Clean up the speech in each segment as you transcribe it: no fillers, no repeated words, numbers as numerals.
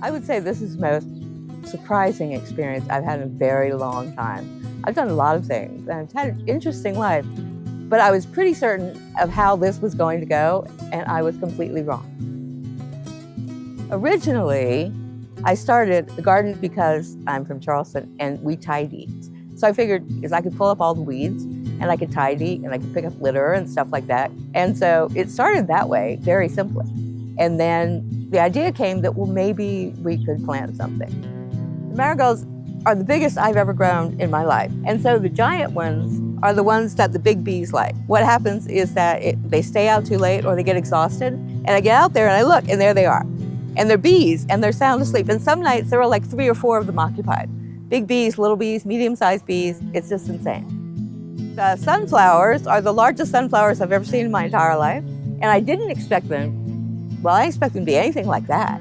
I would say this is the most surprising experience I've had in a very long time. I've done a lot of things and I've had an interesting life, but I was pretty certain of how this was going to go, and I was completely wrong. Originally, I started the garden because I'm from Charleston and we tidy. So I figured is I could pull up all the weeds and I could tidy and I could pick up litter and stuff like that. And so it started that way, very simply. And then the idea came that, well, maybe we could plant something. The marigolds are the biggest I've ever grown in my life. And so the giant ones are the ones that the big bees like. What happens is that they stay out too late or they get exhausted. And I get out there and I look and there they are. And they're bees and they're sound asleep. And some nights there are like 3 or 4 of them occupied. Big bees, little bees, medium-sized bees. It's just insane. The sunflowers are the largest sunflowers I've ever seen in my entire life. And I didn't expect them, well, I didn't expect them to be anything like that.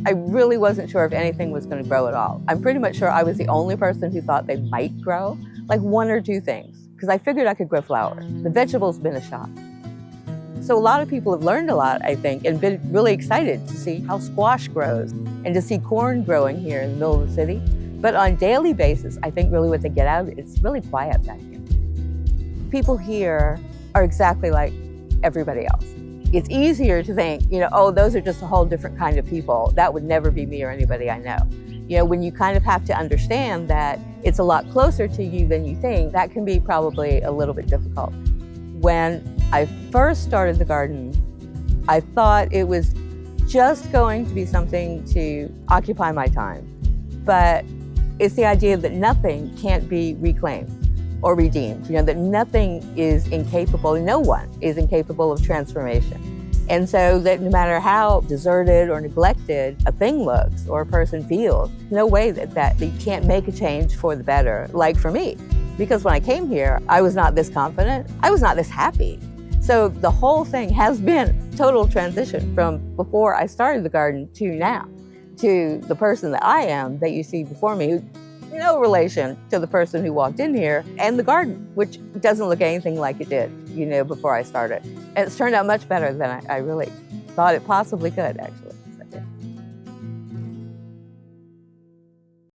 I really wasn't sure if anything was going to grow at all. I'm pretty much sure I was the only person who thought they might grow, like 1 or 2 things, because I figured I could grow flowers. The vegetables have been a shock. So a lot of people have learned a lot, I think, and been really excited to see how squash grows and to see corn growing here in the middle of the city. But on a daily basis, I think really what they get out of it, it's really quiet back here. People here are exactly like everybody else. It's easier to think, oh, those are just a whole different kind of people. That would never be me or anybody I know. When you kind of have to understand that it's a lot closer to you than you think, that can be probably a little bit difficult. When I first started the garden, I thought it was just going to be something to occupy my time. But it's the idea that nothing can't be reclaimed or redeemed, that nothing is incapable, no one is incapable of transformation. And so that no matter how deserted or neglected a thing looks or a person feels, no way that you can't make a change for the better, like for me. Because when I came here, I was not this confident, I was not this happy. So the whole thing has been total transition from before I started the garden to now, to the person that I am that you see before me, who no relation to the person who walked in here, and the garden, which doesn't look anything like it did, before I started. And it's turned out much better than I really thought it possibly could, actually.